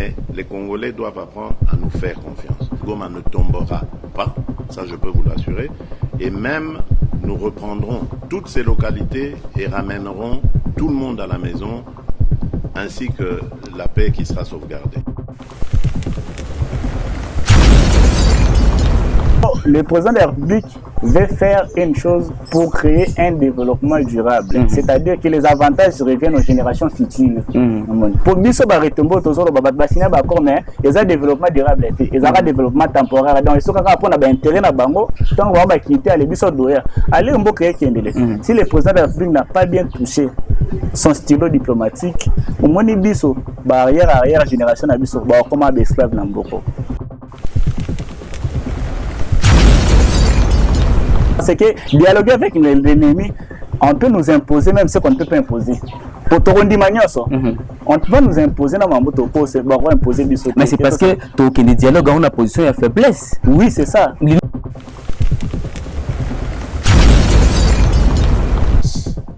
Mais les Congolais doivent apprendre à nous faire confiance. Goma ne tombera pas, ça je peux vous l'assurer. Et même, nous reprendrons toutes ces localités et ramènerons tout le monde à la maison, ainsi que la paix qui sera sauvegardée. Le président de la République veut faire une chose pour créer un développement durable. C'est-à-dire que les avantages reviennent aux générations futures. Pour nous, il y a un développement durable, il y a un développement temporaire. Donc, il faut qu'on ait intérêt à Bango, tant qu'on va quitter les bisous d'Oya. Allez, on peut créer qui est. Si le président de la République n'a pas bien touché son stylo diplomatique, au moins, il y a une barrière arrière génération, comment esclave Namboko. C'est que dialoguer avec l'ennemi, on peut nous imposer même ce qu'on ne peut pas imposer. Pour Torondi Magnoso, on peut nous imposer dans ma moto, c'est imposer du sauté. Mais c'est parce que le dialogue a une position de faiblesse. Oui, c'est ça.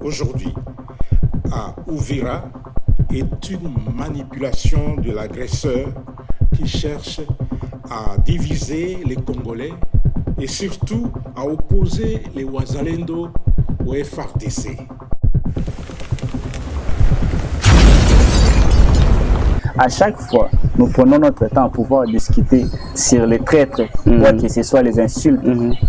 Aujourd'hui, à Uvira, est une manipulation de l'agresseur qui cherche à diviser les Congolais et surtout à opposer les Wazalendo au FARDC. À chaque fois, nous prenons notre temps pour pouvoir discuter sur les traîtres, quoi que ce soit les insultes,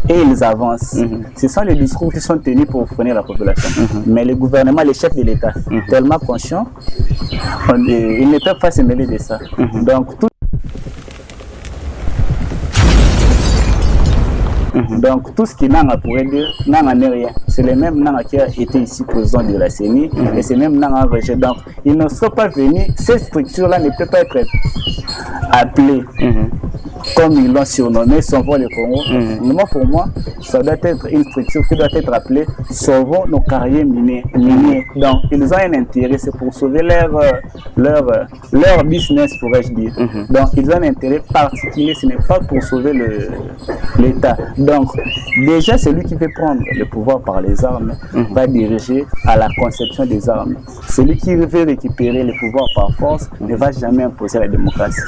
et ils avancent. Ce sont les discours qui sont tenus pour fournir la population. Mais le gouvernement, les chefs de l'État, tellement conscients, ils ne peuvent pas se mêler de ça. Donc tout ce qui Nanga pourrait dire, Nanga n'est rien. C'est le même Nanga qui a été ici président de la CENI et c'est même Nanga rejet. Donc ils ne sont pas venus, ces structures-là ne peuvent pas être appelées comme ils l'ont surnommé, Sauvons le Congo. Pour moi, ça doit être une structure qui doit être appelée Sauvons nos carrières miniers. Donc ils ont un intérêt, c'est pour sauver leur business, pourrais-je dire. Donc ils ont un intérêt particulier, ce n'est pas pour sauver l'État. Donc, déjà, celui qui veut prendre le pouvoir par les armes va diriger à la conception des armes. Celui qui veut récupérer le pouvoir par force ne va jamais imposer la démocratie.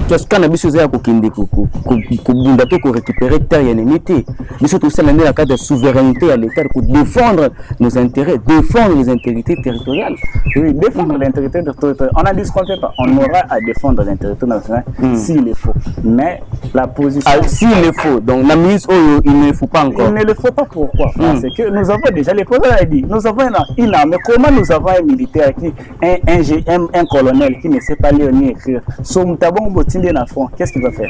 Parce que quand biso za kokende kubunda to ko récupérer terre ennemi te biso to sala la cadre de souveraineté à l'état pour défendre nos intérêts, défendre les intégrités territoriales. Oui, défendre l'intégrité territoriale. On a dit ce qu'on fait pas. On aura à défendre l'intégrité nationale s'il le faut. Mais la position s'il le faut. Donc la mise il ne le faut pas encore. Il ne le faut pas, pourquoi? Parce que nous avons déjà, le président a dit, nous avons une armée. Comment nous avons un militaire qui un colonel qui ne sait pas lire ni écrire? Qu'est-ce qu'il va faire?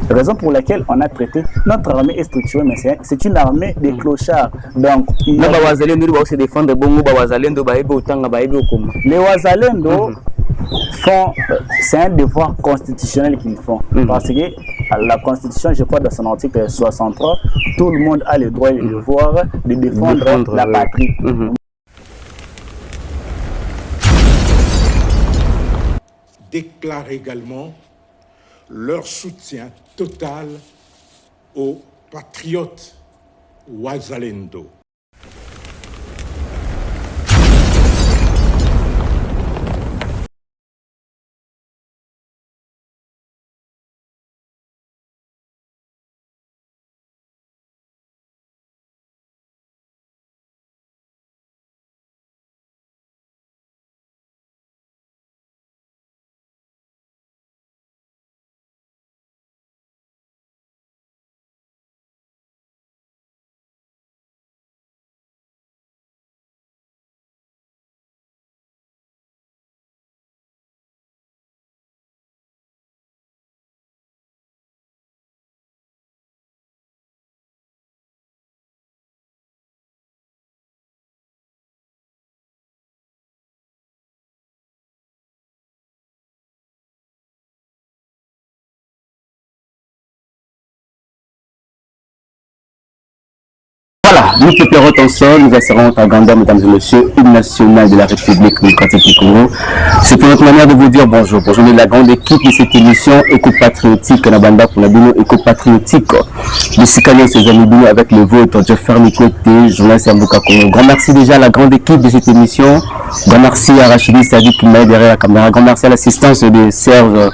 Raison pour laquelle on a traité notre armée est structurée, mais c'est une armée des clochards. Donc, les Wazalendo font, c'est un devoir constitutionnel qu'ils font. Parce que la Constitution, je crois, dans son article 63, tout le monde a le droit et le devoir de défendre la patrie. Déclarent également leur soutien total aux patriotes Wazalendo. Voilà, nous préparons ton sol, nous assurons ta grandeur, mesdames et messieurs, hymne national de la République démocratique du Congo. C'est pour notre manière de vous dire bonjour. Bonjour, la grande équipe de cette émission éco-patriotique, Nabanda pour la Bino éco-patriotique. Les Sikaliens, ses amis Bino avec le vôtre, Jeffer Mikwete, journaliste Yambuka Congo. Grand merci déjà à la grande équipe de cette émission. Grand merci à Rachidi Sadik qui m'aide derrière la caméra. Grand merci à l'assistance de Serge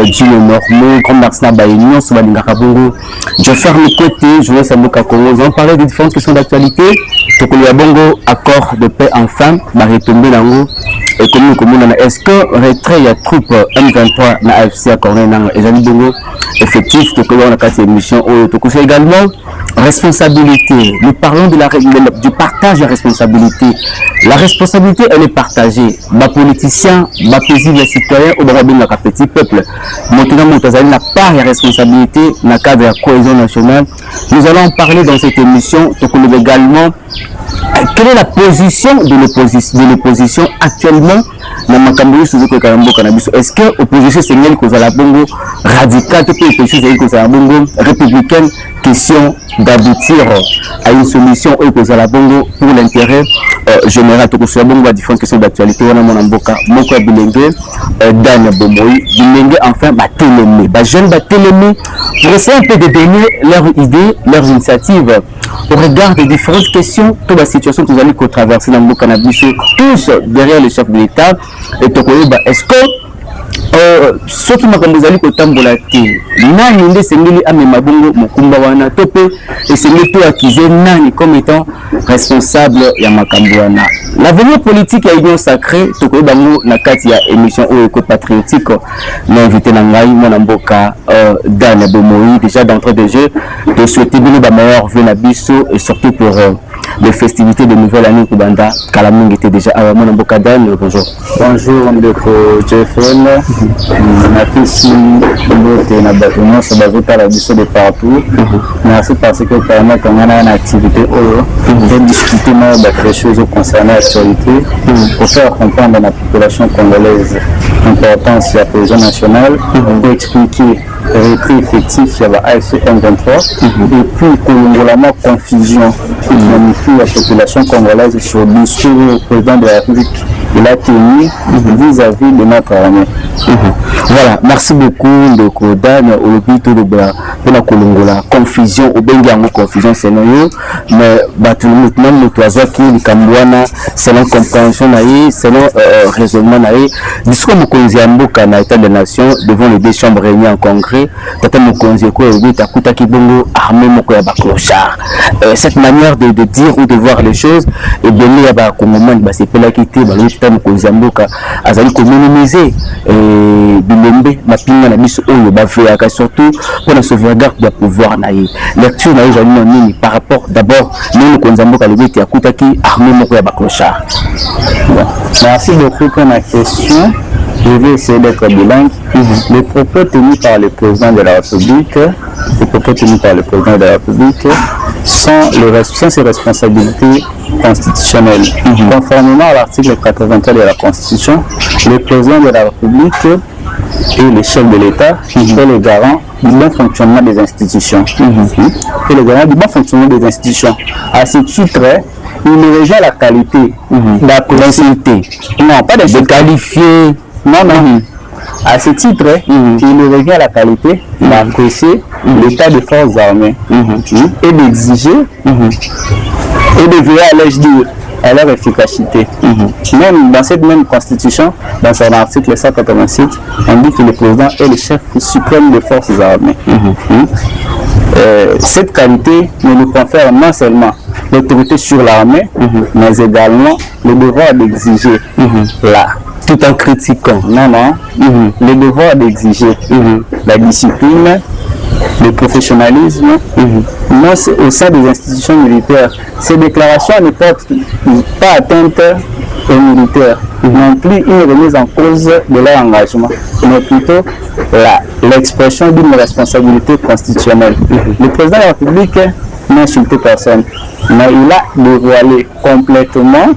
Gilles Normaux. Grand merci à Baïnion, Soubalinga Kabongo. Jeffer Mikwete, journaliste Yambuka Congo. Nous allons parler des différentes questions d'actualité. Tokolo Bongo, accord de paix enfin, Maritombe Lango. Et comme est-ce que retrait il y a troupe M23 na AFC à Corneille et Zali Bongo effectif Tokolo on a 4 émissions c'est également responsabilité. Nous parlons de du partage de la responsabilité. La responsabilité elle est partagée. Bas politiciens, bas paisibles citoyens ou bas la petit peuple. Maintenant Montazali n'a pas de responsabilité dans le cadre de la cohésion nationale. Nous allons en parler dans cette émission. Tokolo également. Quelle est la position de l'opposition actuellement dans Makambo Suzuko Karambo Cannabis? Est-ce que l'opposition c'est mieux que la bongo radicale, que l'opposition c'est que la bongo républicaine? Question d'aboutir à une solution au que la bongo pour l'intérêt général. Donc sur la bongo, il y a différentes questions d'actualité. On a mon amboka, Moko Bilengue, Dan Bomoï, Bilengue enfin, Télémé, jeune Télémé, pour essayer un peu de donner leurs idées, leurs initiatives au regard des différentes questions, toute la situation que vous allez traverser dans le cannabis, tous derrière le chef de l'État. Et est-ce que ceux qui m'ont dit que tambola té nani nde sengeli amema bongo mokumba wana topé et c'est lui tout accusé nani comme étant responsable ya makambo wana. L'avenir politique ya union sacrée toko bango na kati ya émission au éco patriotique na invité na ngai mona mboka Dan Bomoï déjà d'entrée de jeu de souhaiter bien ba meilleur vœux na biso et surtout pour les festivités de nouvelle année Kubanda Kalamung était déjà à mona mboka Dan. Bonjour. Bonjour ndeko Jeffel. Merci de partout. Merci parce que permet qu'on a une activité de discuter des choses concernant l'actualité pour faire comprendre à la population congolaise l'importance de la cohésion nationale, pour expliquer le retrait effectif il y a AFC M23 et puis la confusion qui manipule la population congolaise sur le discours du président de la République. Il a tenu vis-à-vis de notre armée. Voilà, merci beaucoup de Dan au lobito de la Kolongola. Confusion, au Bengango, confusion, c'est non. Mais maintenant, nous toisons qui le Kambouana, selon compréhension, selon raisonnement, discours Mokonzi Amboka na État des Nations devant les deux chambres réunies en congrès. Tata Mokonzi Eko et Takuta Kibongo armé Mokoya Baklochar. Cette manière de dire ou de voir les choses et donner à Bakomoma, c'est pas la quitter, Mokonzi Amboka, Azali communauté Bilembe, Mapinga na biso oyo bafeyaka surtout pour la sauvegarde du pouvoir naïe. Lecture naïe jali par rapport d'abord nous Konzamboka le bete akutaki armée moko ya baklochard. Merci beaucoup pour la question. Je vais essayer d'être bilingue. Les propos tenus par le président de la République, sont ses responsabilités constitutionnelles. Conformément à l'article 83 de la Constitution, le président de la République et le chef de l'État est le garant du bon fonctionnement des institutions. Et le garant du bon fonctionnement des institutions. À ce titre, il rejoint la qualité d'insulter. Non, pas de qualifier. Non. À ce titre, il revient à la qualité d'apprécier l'état des forces armées et d'exiger et de veiller à leur efficacité. Même dans cette même constitution, dans son article 187, on dit que le président est le chef suprême des forces armées. Cette qualité nous confère non seulement l'autorité sur l'armée, mais également le devoir d'exiger tout en critiquant. Le devoir d'exiger la discipline, le professionnalisme, au sein des institutions militaires. Ces déclarations ne portent pas atteinte aux militaires, non plus une remise en cause de leur engagement, mais plutôt l'expression d'une responsabilité constitutionnelle. Le président de la République n'a insulté personne, mais il a dévoilé complètement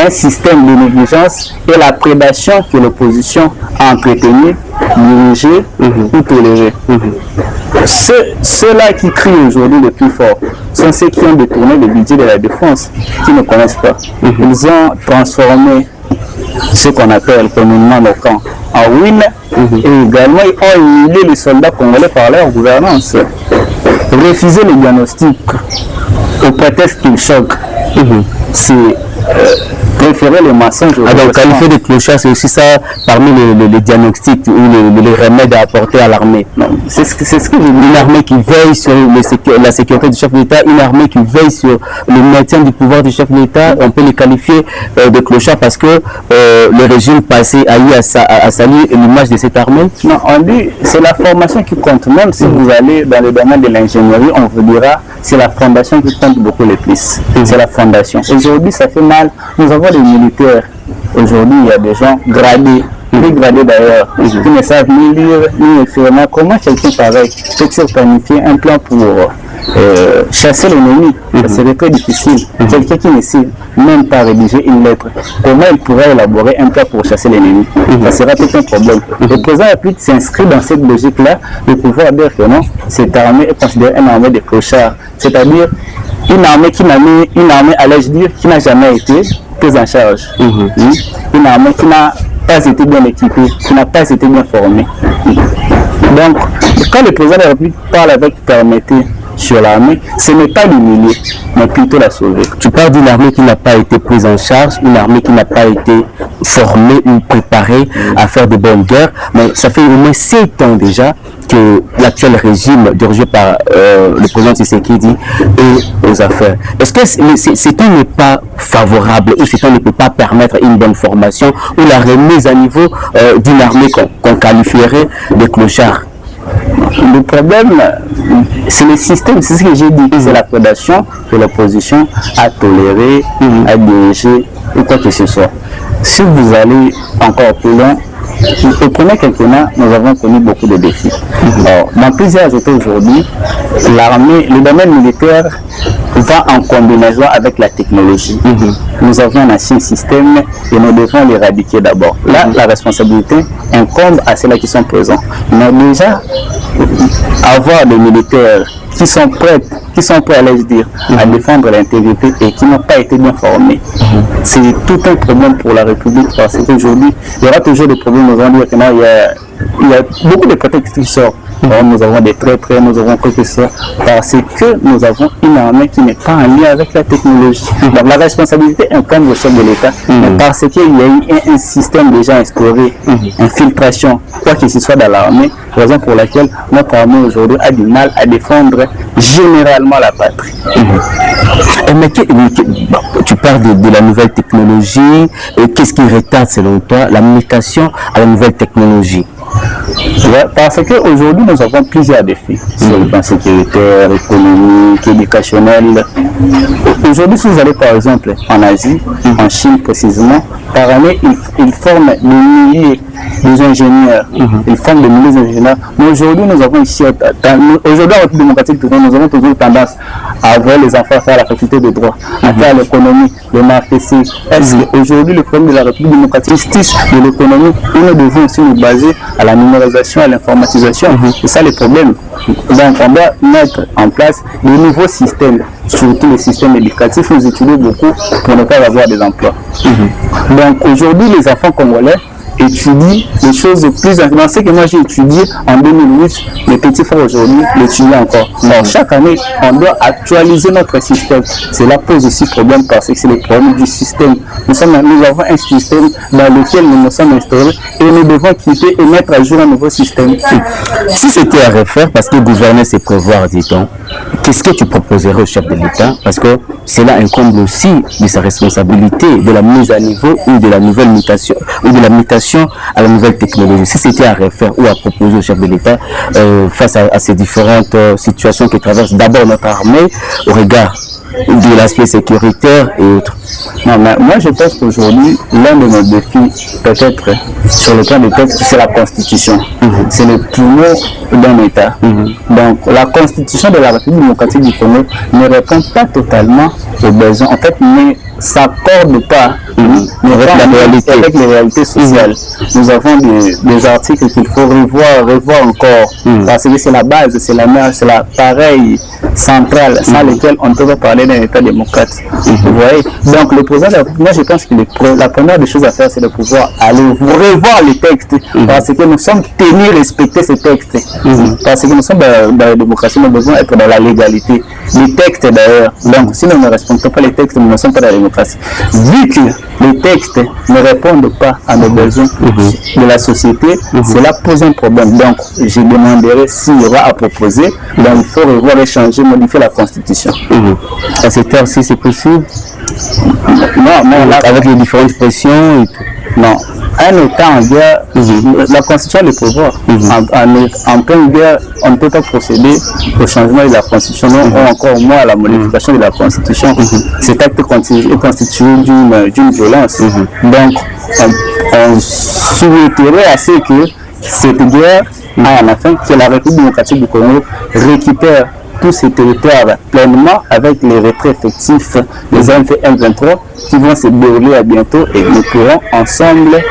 un système de négligence et la prédation que l'opposition a entretenue, dirigée ou tolérée. Ceux-là qui crient aujourd'hui le plus fort sont ceux qui ont détourné le budget de la défense, qui ne connaissent pas. Ils ont transformé ce qu'on appelle communément nos camps en ruine, et également ils ont humilié les soldats congolais par leur gouvernance. Refuser les diagnostics au prétexte qu'ils choquent, c'est préférer les mensonges. Donc qualifier de clochard, c'est aussi ça parmi les diagnostics ou les remèdes à apporter à l'armée. C'est ce que je dis. Une armée qui veille sur la sécurité du chef de l'État, une armée qui veille sur le maintien du pouvoir du chef de l'État, on peut les qualifier de clochards parce que le régime passé a eu à saluer l'image de cette armée. Non, on dit c'est la formation qui compte. Même si vous allez dans le domaine de l'ingénierie, on vous dira c'est la fondation qui compte beaucoup le plus. C'est la fondation. Aujourd'hui, ça fait mal. Nous avons des militaires. Aujourd'hui, il y a des gens gradés, très gradés d'ailleurs, qui ne savent ni lire ni écrire. Mais comment quelqu'un pareil peut-il planifier un plan pour chasser l'ennemi? Ça serait très difficile. Quelqu'un qui ne sait même pas rédiger une lettre, comment il pourrait élaborer un plan pour chasser l'ennemi? Ça sera tout un problème. Le président de la République s'inscrit dans cette logique-là de pouvoir dire que non, cette armée est considérée une armée de clochards. C'est-à-dire une armée allais-je dire, qui n'a jamais été prise en charge. Une armée qui n'a pas été bien équipée, qui n'a pas été bien formée. Donc, quand le président de la République parle avec fermeté sur l'armée, ce n'est pas l'humilier, mais plutôt la sauver. Tu parles d'une armée qui n'a pas été prise en charge, une armée qui n'a pas été formée ou préparée à faire de bonnes guerres, mais ça fait au moins 7 ans déjà que l'actuel régime dirigé par le président Tshisekedi est aux affaires. Est-ce que ces temps n'est pas favorable ou ces temps ne peut pas permettre une bonne formation ou la remise à niveau d'une armée qu'on qualifierait de clochard? Le problème, c'est le système, c'est ce que j'ai dit, c'est la prédation que l'opposition a toléré, a dirigé ou quoi que ce soit. Si vous allez encore plus loin, au premier quinquennat, nous avons connu beaucoup de défis. Alors, dans plusieurs états aujourd'hui, l'armée, le domaine militaire va en combinaison avec la technologie. Nous avons un ancien système et nous devons l'éradiquer d'abord. Là, la responsabilité incombe à ceux-là qui sont présents. Mais déjà, avoir des militaires qui sont prêts, allais-je dire, à défendre l'intégrité et qui n'ont pas été bien formés, c'est tout un problème pour la République parce qu'aujourd'hui, il y aura toujours des problèmes. Nous allons dire que non, il y a beaucoup de prétextes qui sortent. Alors, nous avons des traîtres, nous avons quelque chose parce que nous avons une armée qui n'est pas en lien avec la technologie. Donc la responsabilité incombe au chef de l'État, parce qu'il y a eu un système déjà instauré, infiltration, quoi que ce soit dans l'armée, raison pour laquelle notre armée aujourd'hui a du mal à défendre généralement la patrie. Mais tu parles de la nouvelle technologie, et qu'est-ce qui retarde selon toi la mutation à la nouvelle technologie? Parce qu'aujourd'hui, nous avons plusieurs défis sur le plan sécuritaire, économique, éducationnel. Aujourd'hui, si vous allez par exemple en Asie, en Chine précisément, par année, ils forment des milliers d'ingénieurs. Ils forment des milliers d'ingénieurs. Mais aujourd'hui, nous avons ici, aujourd'hui en République démocratique, nous avons toujours tendance à voir les enfants faire la faculté de droit, à faire l'économie, le marketing. Est-ce qu'aujourd'hui, le problème de la République démocratique, de l'économie, nous devons aussi nous baser à la numérisation, à l'informatisation. C'est ça le problème. Donc, on doit mettre en place de nouveaux systèmes, surtout les systèmes éducatifs. Nous étudions beaucoup pour ne pas avoir des emplois. Donc, aujourd'hui, les enfants congolais étudient des choses plus dans ce que moi j'ai étudié en 2008, les petits frères aujourd'hui l'étudient encore. Donc chaque année, on doit actualiser notre système. Cela pose aussi problème parce que c'est le problème du système. Nous avons un système dans lequel nous nous sommes instaurés et nous devons quitter et mettre à jour un nouveau système. Si c'était à refaire, parce que gouverner c'est prévoir, dit-on, qu'est-ce que tu proposerais au chef de l'État? Parce que cela incombe aussi de sa responsabilité de la mise à niveau ou de la nouvelle mutation ou de la mutation à la nouvelle technologie. Si c'était à refaire ou à proposer au chef de l'État face à ces différentes situations qui traversent d'abord notre armée au regard de l'aspect sécuritaire et autres. Non, mais moi je pense qu'aujourd'hui, l'un de nos défis, peut-être sur le plan des textes, c'est la Constitution. C'est le poumon d'un État. Donc la Constitution de la République démocratique du Congo ne répond pas totalement aux besoins. En fait, ne s'accorde pas mais avec les réalités sociales. Nous avons des articles qu'il faut revoir encore, parce que c'est la base, c'est l'appareil central sans lequel on ne peut pas parler d'un État démocrate. Vous voyez? Donc le président, moi je pense que la première des choses à faire, c'est de pouvoir aller revoir les textes, parce que nous sommes tenus à respecter ces textes. Parce que nous sommes dans la démocratie, nous devons être dans la légalité. Les textes d'ailleurs, donc si nous ne respectons pas les textes, nous ne sommes pas dans la démocratie. Vu que les textes ne répondent pas à nos besoins de la société, cela pose un problème. Donc je demanderai s'il y aura à proposer, donc il faut revoir et changer, modifier la Constitution. À cette heure-ci, c'est possible? Non, là, avec les différentes pressions et tout. Non. Un État en guerre, la Constitution a le pouvoir. En pleine guerre, on ne peut pas procéder au changement de la Constitution, ou encore moins à la modification de la Constitution. Cet acte est constitué d'une violence. Donc, on souhaiterait assez que cette guerre ait un fin, que la République démocratique du Congo récupère tous ces territoires pleinement avec les retraits effectifs des M23 qui vont se dérouler à bientôt et nous pourrons ensemble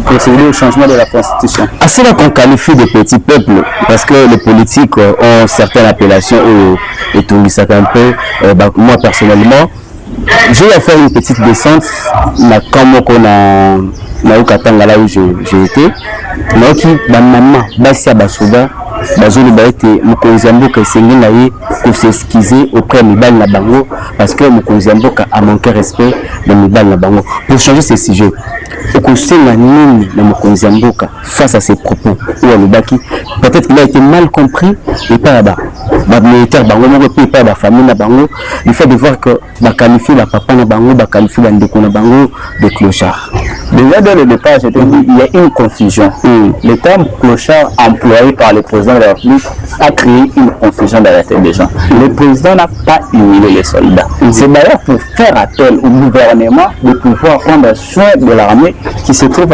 procéder au changement de la Constitution. À cela qu'on qualifie de petits peuples, parce que les politiques ont certaines appellations et tout ça un peu, moi personnellement, j'ai à faire une petite descente na Okatanga là où j'ai été, ma maman, Bassia Basouba, bazoloba ete mokonzi ya mboka esengi na ye s'excuser auprès ya mibali na bango parce que mokonzi ya mboka a manqué respect na mibali na bango. Pour changer ce sujet, okosenga nini na mokonzi ya mboka face à ses propos ou alobaki peut-être qu'il a été mal compris et pas là-bas militaire bango moko pe pas la famille na bango, il faut de voir que qualifier la papa na bango qualifier la ndeko na bango de clochard. Déjà dès le départ, je te dis, il y a une confusion. Le terme clochard employé par le président de la République a créé une confusion dans la tête des gens. Le président n'a pas humilié les soldats. C'est d'ailleurs pour faire appel au gouvernement de pouvoir prendre soin de l'armée qui se trouve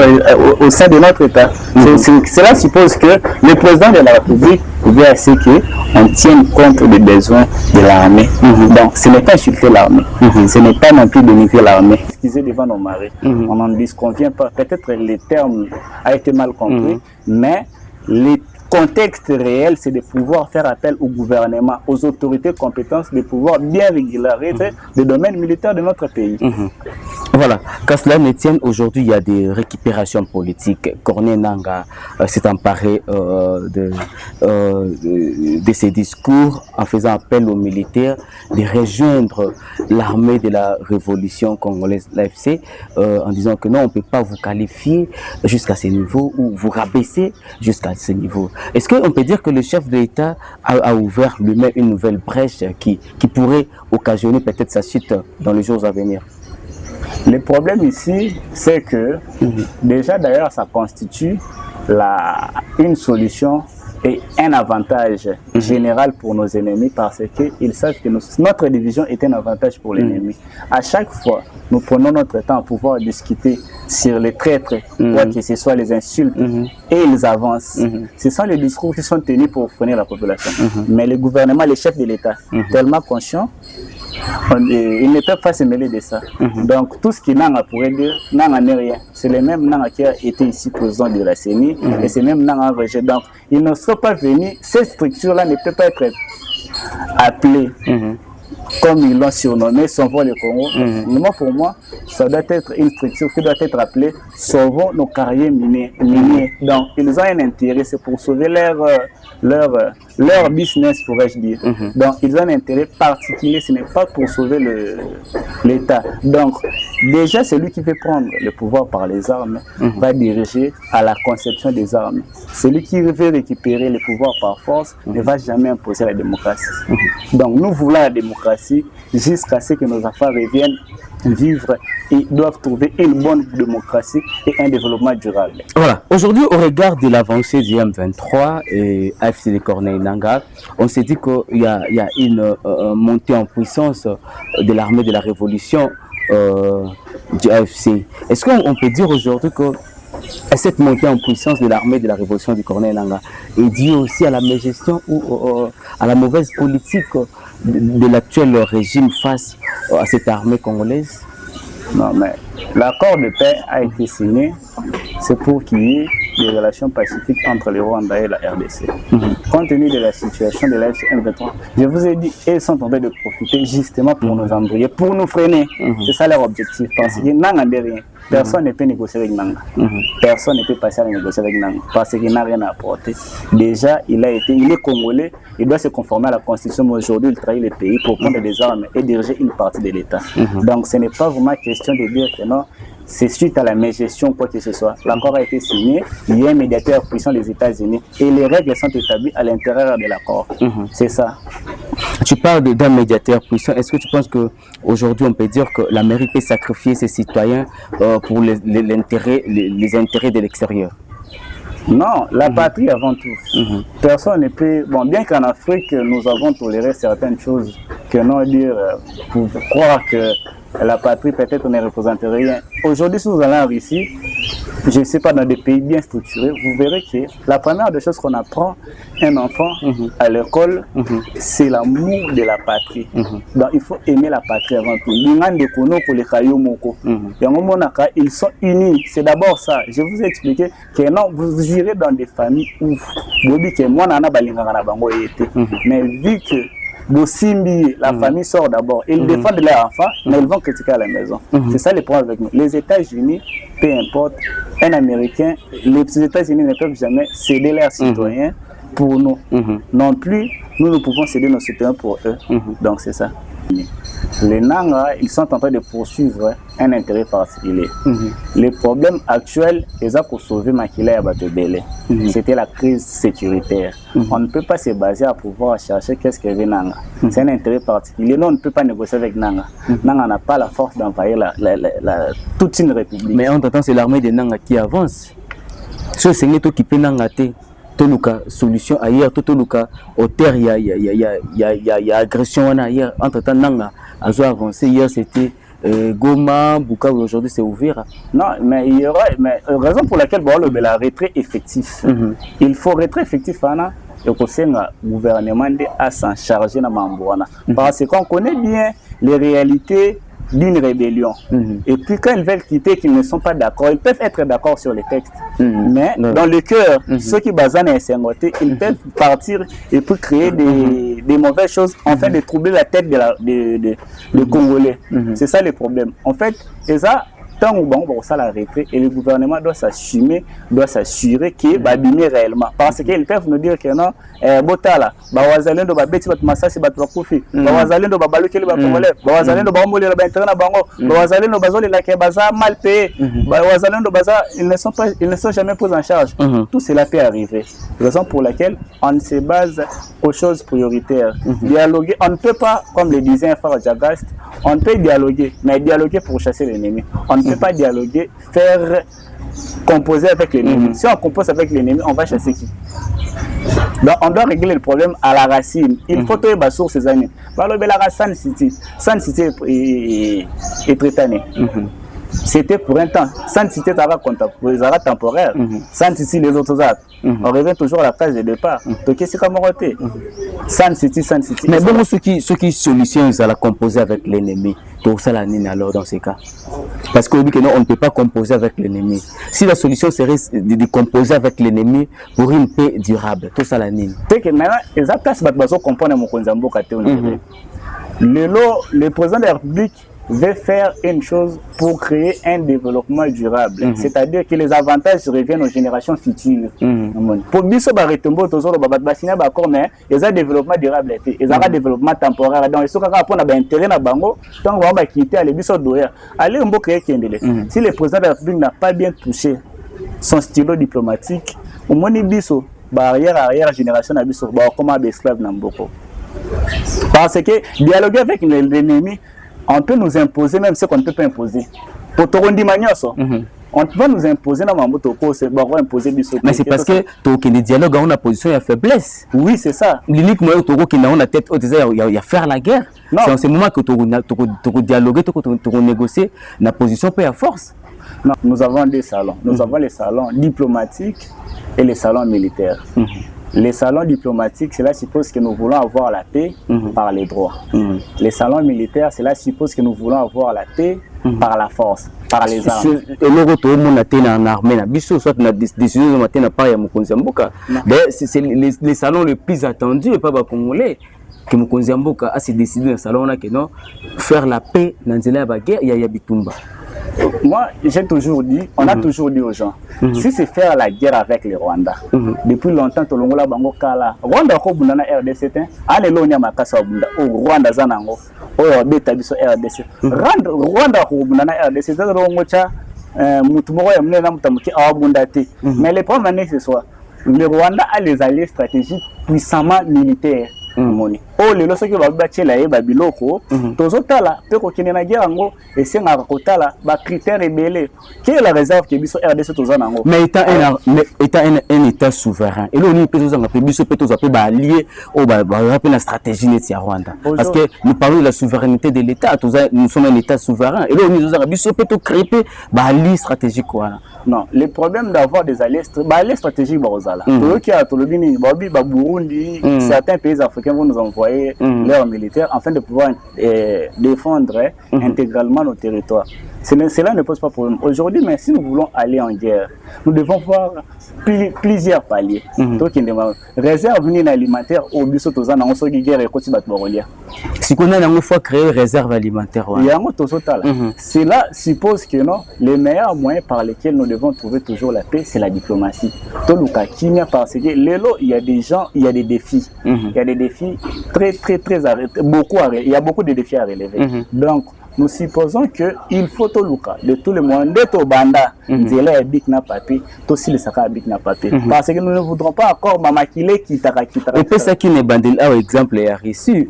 au sein de notre État. Cela suppose que le président de la République veut assez qu'on tienne compte des besoins de l'armée. Donc ce n'est pas insulter l'armée, ce n'est pas non plus dénigrer l'armée. Excuser devant nos maris, on n'en disconvient pas. Peut-être le terme a été mal compris, mais les contexte réel, c'est de pouvoir faire appel au gouvernement, aux autorités compétentes, de pouvoir bien régulariser le domaine militaire de notre pays. Voilà, qu'à cela ne tienne, aujourd'hui, il y a des récupérations politiques. Corneille Nangaa s'est emparé de ses discours en faisant appel aux militaires de rejoindre l'armée de la révolution congolaise, l'AFC, en disant que non, on ne peut pas vous qualifier jusqu'à ce niveau ou vous rabaisser jusqu'à ce niveau. Est-ce qu'on peut dire que le chef de l'État a ouvert lui-même une nouvelle brèche qui pourrait occasionner peut-être sa chute dans les jours à venir? Le problème ici, c'est que déjà d'ailleurs ça constitue une solution et un avantage général pour nos ennemis parce qu'ils savent que notre division est un avantage pour l'ennemi. À chaque fois, nous prenons notre temps pour pouvoir discuter sur les traîtres, quoi que ce soit les insultes, et ils avancent. Ce sont les discours qui sont tenus pour freiner la population. Mais le gouvernement, les chefs de l'État, tellement conscients, ils ne peuvent pas se mêler de ça. Donc tout ce que Nanga pourrait dire, Nanga n'est rien. C'est le même Nanga qui a été ici président de la CENI et c'est même Nanga rejet. Donc ils ne sont pas venus, ces structures-là ne peuvent pas être appelées comme ils l'ont surnommé, Sauvons le Congo. Moi, pour moi, ça doit être une structure qui doit être appelée Sauvons nos carrières miniers. Donc ils ont un intérêt, c'est pour sauver leur business, pourrais-je dire. Donc, ils ont un intérêt particulier, ce n'est pas pour sauver l'État. Donc, déjà, celui qui veut prendre le pouvoir par les armes va diriger à la conception des armes. Celui qui veut récupérer le pouvoir par force ne va jamais imposer la démocratie. Donc, nous voulons la démocratie jusqu'à ce que nos affaires reviennent vivre et doivent trouver une bonne démocratie et un développement durable. Voilà. Aujourd'hui, au regard de l'avancée du M23 et AFC de Corneille Nangaa, on s'est dit qu'il y a une montée en puissance de l'armée de la révolution du AFC. Est-ce qu'on peut dire aujourd'hui que cette montée en puissance de l'armée de la révolution du Corneille Nangaa est due aussi à la mégestion ou à la mauvaise politique de l'actuel régime face à cette armée congolaise? Non, mais l'accord de paix a été signé, c'est pour qu'il y ait des relations pacifiques entre le Rwanda et la RDC. Compte tenu de la situation de la M23, je vous ai dit, ils sont en train de profiter justement pour nous embrouiller, pour nous freiner. C'est ça leur objectif. Parce que Nanga n'a rien. Personne ne peut négocier avec Nanga. Personne ne peut passer à négocier avec Nanga. Parce qu'il n'a rien à apporter. Déjà, il est congolais, il doit se conformer à la constitution, mais aujourd'hui, il trahit le pays pour prendre des armes et diriger une partie de l'État. Donc, ce n'est pas vraiment question de dire que non, c'est suite à la mégestion, quoi que ce soit. L'accord a été signé, il y a un médiateur puissant des États-Unis et les règles sont établies à l'intérieur de l'accord. C'est ça. Tu parles d'un médiateur puissant. Est-ce que tu penses qu'aujourd'hui, on peut dire que l'Amérique peut sacrifier ses citoyens pour les intérêts de l'extérieur? Non, la patrie avant tout. Personne ne peut... Bon, bien qu'en Afrique, nous avons toléré certaines choses, que non dire, pour croire que la patrie peut-être ne représente rien. Aujourd'hui, si vous allez en Russie, je ne sais pas, dans des pays bien structurés, vous verrez que la première des choses qu'on apprend un enfant à l'école, c'est l'amour de la patrie. Donc il faut aimer la patrie avant tout. Ils sont unis, c'est d'abord ça. Je vous ai expliqué que non, vous irez dans des familles où mais vu que Bossimbi, la famille sort d'abord. Ils défendent leurs enfants, mais ils vont critiquer à la maison. C'est ça le problème avec nous. Les États-Unis, peu importe, un Américain, les États-Unis ne peuvent jamais céder leurs citoyens pour nous. Non plus, nous pouvons céder nos citoyens pour eux. Donc c'est ça. Les Nanga, ils sont en train de poursuivre un intérêt particulier. Les problèmes actuels, ils ont sauvé Makila et Batobele. C'était la crise sécuritaire. On ne peut pas se baser à pouvoir chercher qu'est-ce que veut Nanga. C'est un intérêt particulier. Là, on ne peut pas négocier avec Nanga. Nanga n'a pas la force d'envahir toute une république. Mais entre-temps, c'est l'armée de Nanga qui avance. Ce c'est tout qui peut Nanga. Toluka solution ailleurs, Toluka au terre, il y a agression ailleurs. Entre-temps, Nanga a avancé. Hier, c'était Goma, Bukavu, aujourd'hui, c'est ouvert. Non, mais il y aura. Mais raison pour laquelle la retrait effectif. Il faut retrait effectif, Anna. Et le gouvernement à s'en charger dans Mambouana. Parce qu'on connaît bien les réalités d'une rébellion. Et puis quand ils veulent quitter, qu'ils ne sont pas d'accord, ils peuvent être d'accord sur les textes. Mais dans le cœur, ceux qui basent et Sengoté, ils peuvent partir et puis créer des mauvaises choses, en fait de troubler la tête des Congolais. C'est ça le problème. En fait, et ça, tant ou bon, ça la retrait et le gouvernement doit s'assumer, doit s'assurer qu'il va abîmer réellement. Parce qu'ils peuvent nous dire que non, Botala, Bawazalendo ba beti bat masasi bat bakufi, Bawazalendo ba balukeli ba Congolais, Bawazalendo ba mboli ba interna bango, Bawazalendo bazoli la kebaza mal payé, Bawazalendo baza ils ne sont jamais pris en charge. Tout cela peut arriver. Raison pour laquelle on se base aux choses prioritaires. Dialoguer, on ne peut pas, comme le disait un frère Jagast, on peut dialoguer, mais dialoguer pour chasser l'ennemi. On ne peut pas dialoguer, faire composer avec l'ennemi. Si on compose avec l'ennemi, on va chasser qui? Donc on doit régler le problème à la racine. Il faut trouver la source ces années. San City est traitané. C'était pour un temps. San City est temporaire. San City, les autres actes. On revient toujours à la phase de départ. Donc c'est comme roté. San City. Mais bon, ceux qui solutionnent à la composer avec l'ennemi, tout ça la nine alors dans ces cas. Parce qu'on dit que non, on ne peut pas composer avec l'ennemi. Si la solution serait de composer avec l'ennemi pour une paix durable, tout ça la nine. C'est que maintenant, les acteurs comprennent mon konzambo le président de la République veut faire une chose pour créer un développement durable. C'est-à-dire que les avantages reviennent aux générations futures. Pour biso ba retombo tozolo ba basina ba ko mais ils ont développement durable et ils ont développement temporaire. Donc ils sont capable pour intérêt na bango tant on va quitter aller biso doya. Aller mbo créer kendele. Si le président de la République n'a pas bien touché son stylo diplomatique, au moni biso arrière génération na biso ba comme esclave na mboko. Parce que dialoguer avec l'ennemi, on peut nous imposer même ce qu'on ne peut pas imposer. Pour Torondi Magnoso, on va nous imposer dans Mamotoko, c'est imposer du mais c'est parce que les dialogues ont une position de faiblesse. Oui, c'est ça. L'unique moyen que tu as la tête, il y a faire la guerre. C'est en ce moment que tu dialoguer, tu négocier, la position peut à force. Non, nous avons des salons. Nous avons les salons diplomatiques et les salons militaires. Les salons diplomatiques, cela suppose que nous voulons avoir la paix par les droits. Les salons militaires, cela suppose que nous voulons avoir la paix par la force, par les armes. Et le retour mon atteint en armée na biso soit na décision de matin na pas ya Mokonzi Mboka. D'ailleurs c'est les salons les plus attendus et pas ba congolais que Mokonzi Mboka a se décidé dans le salon là que non faire la paix dans nzela ya guerre ya Bitumba. Moi, j'ai toujours dit, on a toujours dit aux gens, si c'est faire la guerre avec les Rwandais, depuis longtemps, tout le monde a dit, Rwanda ko bundana RDC, allez l'on y a makasa bunda, au Rwanda zanango, au beta biso RDC, Rwanda ko bundana RDC, ça le ngocha, mutumoro ya mne na mutamuki awabundate, mais le problème c'est soit, le Rwanda a les alliés stratégiques puissamment militaires. Oh les lorsque va battre la babiloko tozotala pe ko kinena guerre et c'est na kotala ba critères rebelles qui est la réserve que biso RDC tozana ngo mais état un état souverain et là on peut tozanga pe biso pe tozape ba allié au ba rappel la stratégie net ya Rwanda parce que nous parlons de la souveraineté de l'état nous sommes un état souverain et là on tozanga biso pe to créer ba allié stratégique quoi. Non, le problème d'avoir des alliés stratégiques bazala qui a tolobini ba Burundi certains pays africains vont nous envoyer leurs militaires afin de pouvoir défendre intégralement nos territoires. Cela ne pose pas de problème. Aujourd'hui, mais si nous voulons aller en guerre, nous devons voir plusieurs paliers. Donc, réserve alimentaire au biso tozana on soki guerre et koti bat borolia. Si on a une fois créé réserve alimentaire, cela suppose que non, les meilleurs moyens par lesquels nous devons trouver toujours la paix, c'est la diplomatie. Parce que il y a des gens, il y a des défis. Il y a des défis très il y a beaucoup de défis à relever. Donc, nous supposons qu'il faut de tout le monde d'être au banda, de big na papier, aussi le saka big na papier. Parce que nous ne voudrons pas encore maquiller qui t'a. Et puis ça qui n'est bandé là, exemple, est reçu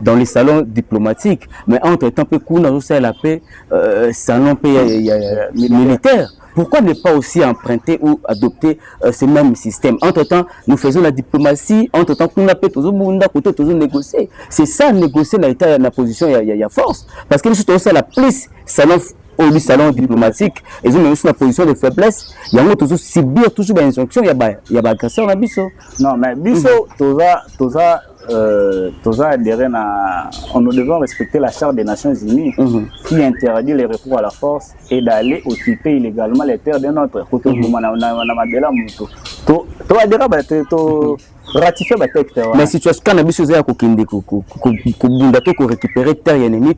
dans les salons diplomatiques, mais entre temps, on a aussi la paix, salon militaire. Pourquoi ne pas aussi emprunter ou adopter ce même système? Entre-temps, nous faisons la diplomatie, entre-temps, on a fait toujours négocier. C'est ça, négocier la position, il y a force. Parce que nous sommes la plus salon diplomatique, et nous sommes la position de faiblesse. Il y a toujours subir toujours des injonctions, il y a agresseur dans biso. Non, mais biso, nous devons respecter la charte des Nations Unies qui interdit les recours à la force et d'aller occuper illégalement les terres de notre côté. Mais si tu as cannabis à récupérer terre ennemie,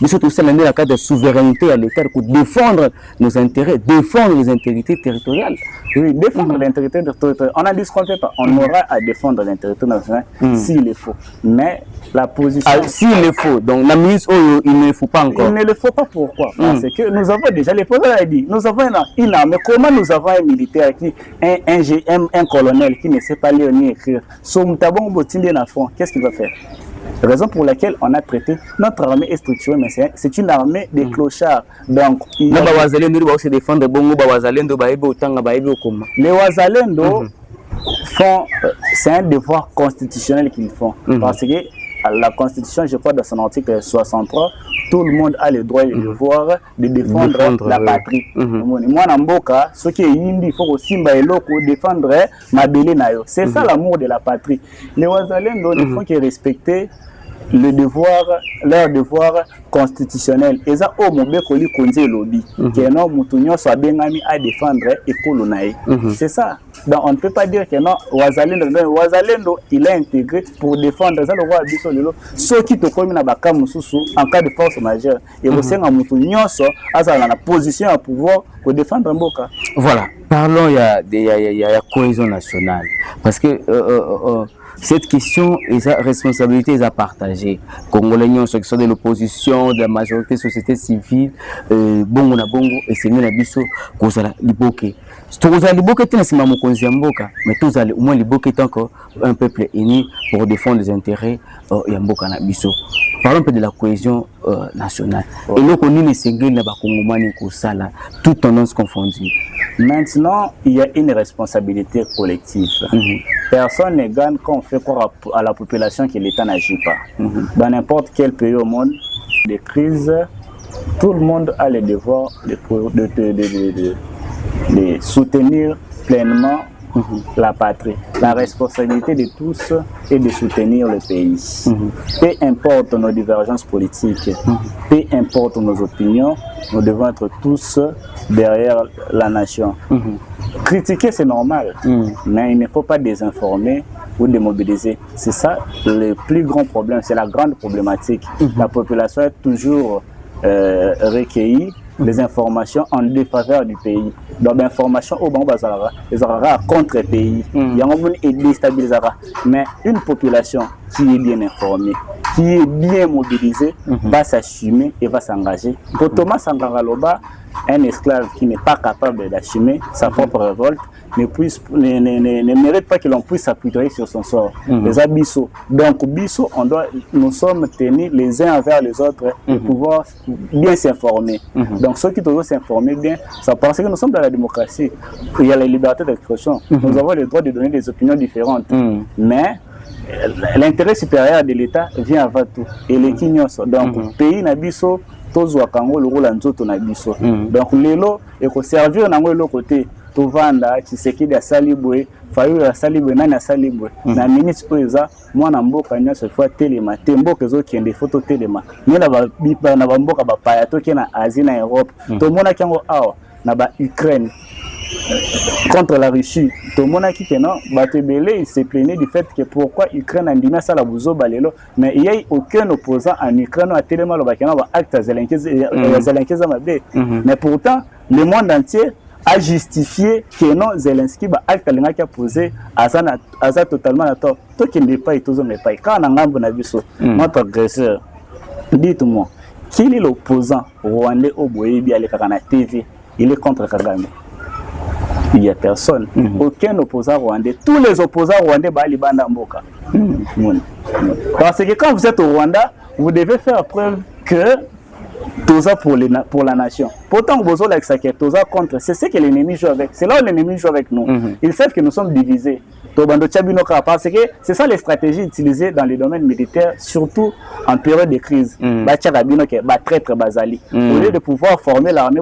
mais surtout c'est la cadre de souveraineté à l'État pour défendre nos intérêts, défendre les intégrités territoriales. Oui, défendre l'intégrité territoriale. On a dit ce qu'on ne fait pas. On aura à défendre l'intégrité nationale s'il est faux. Mais la position. S'il est faux, donc la mise il ne le faut pas encore. Il ne le faut pas pourquoi? Parce que nous avons déjà, les présidents ont dit, nous avons une armée. Comment nous avons un militaire un colonel qui ne sait pas lire ni écrire? Qu'est-ce qu'il va faire? Raison pour laquelle on a traité notre armée est structurée, mais c'est une armée des clochards. Donc, les Wazalendo font, c'est un devoir constitutionnel qu'ils font. Parce que la Constitution, je crois, dans son article 63, tout le monde a le droit et le devoir de défendre la patrie. Moi, Namboka, ce qui est indi, il faut aussi défendre ma belle nayo. C'est ça l'amour de la patrie. Les Wazalendo ne font que respecter le devoir, leur devoir constitutionnel. Et ça, au moment où ils connaissent lobby, que non, Moutounion soit bien ami à défendre et colonaï. C'est ça. Donc on ne peut pas dire que non, Wazalendo, il est intégré pour défendre ça le roi Abisolilo. Ceux qui te commun à Bakamususu en cas de force majeure. Et vous savez, Moutounion soit à la position à pouvoir pour défendre Mboka. Voilà. Parlons, il y a cohésion nationale. Parce que cette question est sa responsabilité est à partager. Congolais, ceux qui sont de l'opposition, de la majorité de la société civile, bongo na bongo, et c'est nous biso kozala liboke. Kozala liboke tena sima mokonzi mboka, mais tozala au moins liboke est encore un peuple uni pour défendre les intérêts ya mboka na biso. Parlons un peu de la cohésion nationale. Et nous connaissons les singles na bakongomani kosala, toutes tendances confondues. Maintenant, il y a une responsabilité collective. Personne ne gagne quand on fait croire à la population que l'État n'agit pas. Dans n'importe quel pays au monde, des crises, tout le monde a le devoir de soutenir pleinement la patrie. La responsabilité de tous est de soutenir le pays. Peu importe nos divergences politiques, peu importe nos opinions, nous devons être tous derrière la nation. Critiquer, c'est normal, mais il ne faut pas désinformer ou démobiliser. C'est ça le plus grand problème, c'est la grande problématique. La population est toujours recueillie des informations en défaveur du pays. Donc l'information au bon bazara, les aura contre le pays. Il y a un déstabilisera. Mais une population qui est bien informée, qui est bien mobilisée, va s'assumer et va s'engager. Pour Thomas Sankara Loba, un esclave qui n'est pas capable d'assumer sa propre révolte ne mérite pas que l'on puisse s'appuyer sur son sort. Les abyssos. Donc, Bisso, nous sommes tenus les uns envers les autres de pouvoir bien s'informer. Donc, ceux qui doivent s'informer bien, ça parce que nous sommes dans la démocratie. Il y a la liberté d'expression. Nous avons le droit de donner des opinions différentes. Mais l'intérêt supérieur de l'État vient avant tout. Et les Kinyos. Donc, pays Nabiso, tous le rôle en tout Nabiso. Donc, l'élo, il faut servir dans le côté. Tovanda Tshisekedi asalibwe Fayulu asalibwe nani asalibwe na ministre oza mwana mboka nyonso fois telema te mboka ezokende foto telema nina ba na mboka bapaya toke na Asie na Europe tomona kango awa na ba Ukraine contre la Russie tomona ki non batebele il s'est plaigné du fait que pourquoi Ukraine andima sala buzo balelo mais il y a aucun opposant en Ukraine a telema lo bakena ba acte zelenkeza mabe mais pourtant le monde entier a justifié que non Zelensky ba acte linga qui a posé aza totalement à tort toi qui n'est pas et tous n'est pas quand on a ngambo na biso notre agresseur dites-moi qui est l'opposant rwandais au Boyebi à la TV il est contre Kagame il n'y a personne aucun opposant rwandais tous les opposants rwandais ba libanda mboka parce que quand vous êtes au Rwanda vous devez faire preuve que Toza pour la nation. Pourtant, Bozo Toza contre, c'est ce que l'ennemi joue avec. C'est là où l'ennemi joue avec nous. Ils savent que nous sommes divisés. Parce que c'est ça les stratégies utilisées dans les domaines militaires, surtout en période de crise. Au lieu de pouvoir former l'armée,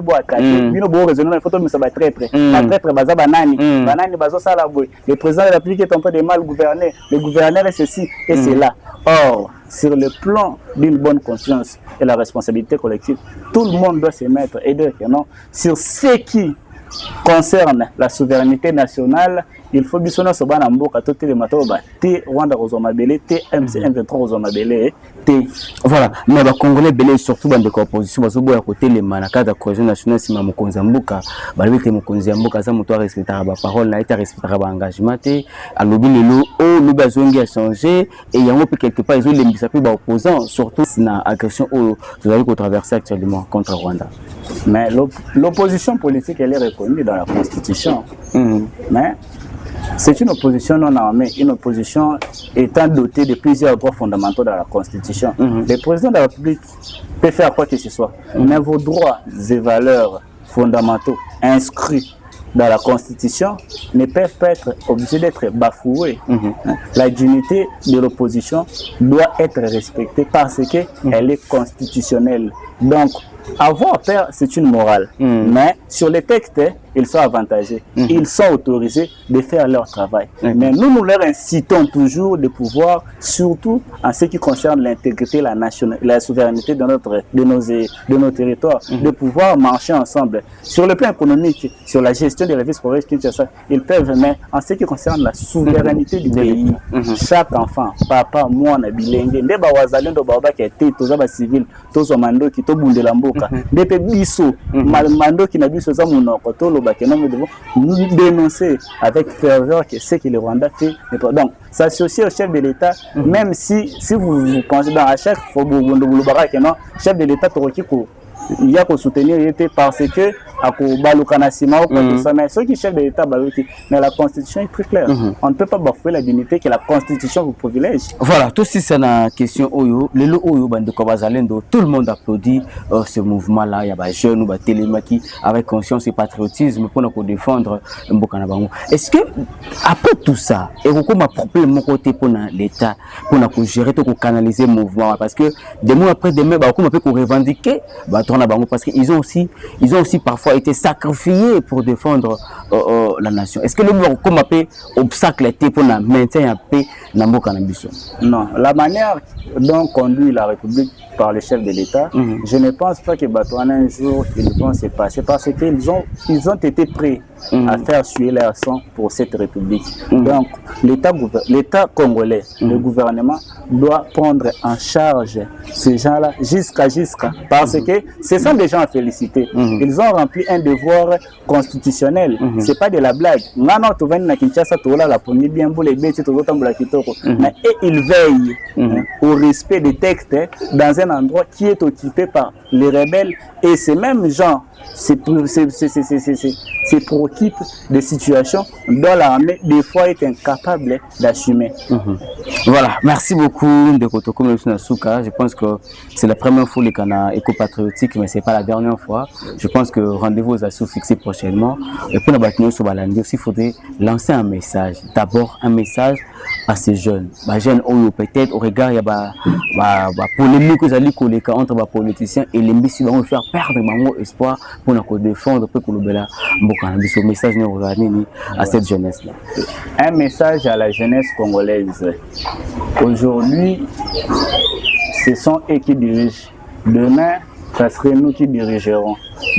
le président de la République est un peu de mal gouverné. Le gouverneur est ceci et c'est là. Or, sur le plan d'une bonne conscience et la responsabilité collective, tout le monde doit se mettre et dire que non, sur ce qui concerne la souveraineté nationale, il faut bien se battre en boca tout le matin T Rwanda Rozomabele T MC23 Rozomabele T voilà mais les Congolais belé surtout dans des compositions bazo boya côté les manaka de cohésion nationale sima mokonzi mboka balibete mokonzi mboka za moto respecter ba parole na eta respecter ba engagement te alobi lelo o le bazongi a changé et yango peut quelque part ils ont lembisa pe ba opposants surtout na agression au vous ko traverser actuellement contre Rwanda. Mais l'opposition politique elle est reconnue dans la constitution. Mais c'est une opposition non armée, une opposition étant dotée de plusieurs droits fondamentaux dans la Constitution. Le président de la République peut faire quoi que ce soit, mais vos droits et valeurs fondamentaux inscrits dans la Constitution ne peuvent pas être obligés d'être bafoués. La dignité de l'opposition doit être respectée parce qu'elle est constitutionnelle. Donc, avoir peur, c'est une morale. Mais sur les textes, ils sont avantagés. Ils sont autorisés de faire leur travail. Mais nous leur incitons toujours de pouvoir, surtout en ce qui concerne l'intégrité, la souveraineté de nos territoires, de pouvoir marcher ensemble. Sur le plan économique, sur la gestion des ressources forestières, ils peuvent, mais en ce qui concerne la souveraineté du pays, chaque enfant, papa, moi, Nabilenge, Ndeba Wazalendo, Baba qui a été, tous les civils, tous les mandos qui sont bundé l'amboka, Ndebe Bisso, Mando qui n'a vu ce monoko, nous devons dénoncer avec ferveur que ce que le Rwanda fait. Donc, s'associer au chef de l'État, même si vous pensez dans la chef, chef de l'État, il y a qu'à soutenir parce que mais ceux qui chef de l'État, mais la Constitution est très claire. On ne peut pas bafouer la dignité que la Constitution vous privilège. Voilà, tout si c'est une question Oyo, le Oyo Bandekobazalendo, tout le monde applaudit ce mouvement-là. Il y a des jeunes ou des télémaki avec conscience et patriotisme pour nous défendre Mbokanabango. Est-ce que après tout ça, et vous comment proposer mon côté pour l'État, pour nous gérer, pour canaliser le mouvement, parce que des mois après demain, comment on peut revendiquer, on parce qu'ils ont aussi parfois été sacrifiés pour défendre la nation. Est-ce que le mot comme appelé obstacle était pour la maintien en paix dans Mboka Nabiso? Non, la manière dont conduit la République par le chef de l'État, je ne pense pas que Batouana un jour ils vont se passer parce qu'ils ont été prêts à faire suer leur sang pour cette République. Donc l'État congolais, le gouvernement doit prendre en charge ces gens-là jusqu'à parce que ce sont des gens à féliciter. Ils ont rempli un devoir constitutionnel. C'est pas de la blague. Et ils veillent au respect des textes dans un endroit qui est occupé par les rebelles et ces mêmes gens se préoccupent des situations dont l'armée des fois est incapable d'assumer. Voilà, merci beaucoup de Kotoko Nasuka. Je pense que c'est la première fois les Cana éco-patriotique, mais c'est pas la dernière fois. Je pense que rendez-vous aux assos fixés prochainement. Et pour la bataille sur Balandi aussi, il faudrait lancer un message. D'abord, un message à ces jeunes. Les jeunes, peut-être au regard, il y a polémique entre les politiciens et les messieurs vont faire perdre mon espoir pour nous défendre, pour que nous ce message à cette jeunesse-là. Un message à la jeunesse congolaise. Aujourd'hui, ce sont eux qui dirigent. Demain, ce serait nous qui dirigerons.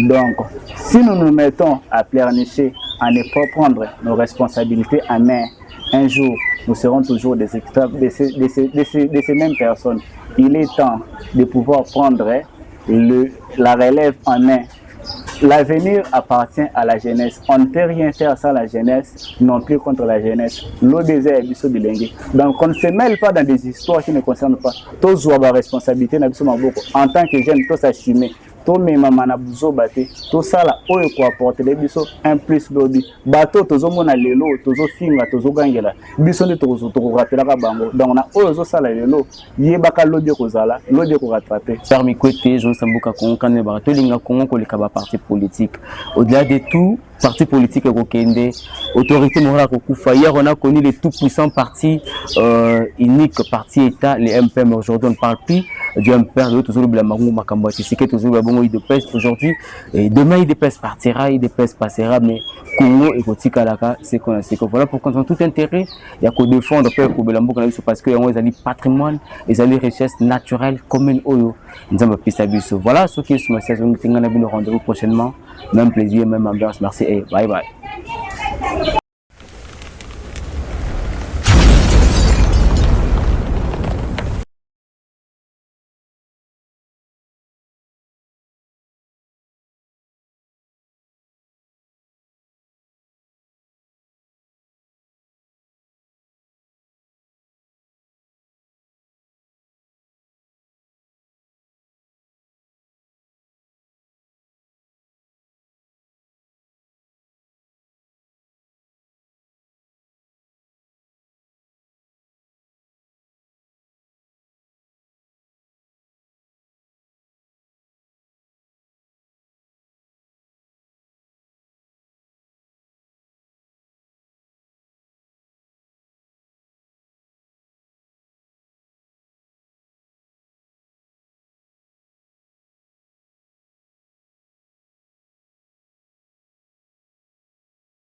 Donc, si nous nous mettons à pleurnicher, à ne pas prendre nos responsabilités en main, un jour, nous serons toujours des esclaves de ces mêmes personnes. Il est temps de pouvoir prendre la relève en main. L'avenir appartient à la jeunesse. On ne peut rien faire sans la jeunesse, non plus contre la jeunesse. L'eau désert est biso bilingue. Donc on ne se mêle pas dans des histoires qui ne concernent pas. Tous ont la responsabilité en tant que jeune, tous assumer. Tout le monde tout ça là, on peut apporter les biso un plus lobby. Bateau, tous on a l'élo, tous on finga, tous on gagne là. Biso de tous on rattrape la bango. Donc on a ozo ça là l'élo. Yébaka lobby kozala, lobby ko rattraper. Parmi côté, je sais pas comment on est barato linga Congo ko le kaba parti politique. Au-delà de tout, parti politique au Kende, autorité morale au Koufa. Hier on a connu les tout puissants partis uniques, parti État, les MPM. Aujourd'hui on ne parle plus du MPR, de toujours le Mamango Makambo, c'est que toujours le bon IDPS aujourd'hui. Et demain IDPS partira, IDPS passera, mais Congo et Kotikalaka, c'est qu'on a. Voilà pourquoi on tout intérêt, il y a qu'au défendre parce que ont des patrimoine, des richesses naturelles communes. Voilà ce qui est sur ma saison. Nous rendez-vous prochainement. Même plaisir, même ambiance. Merci et bye bye.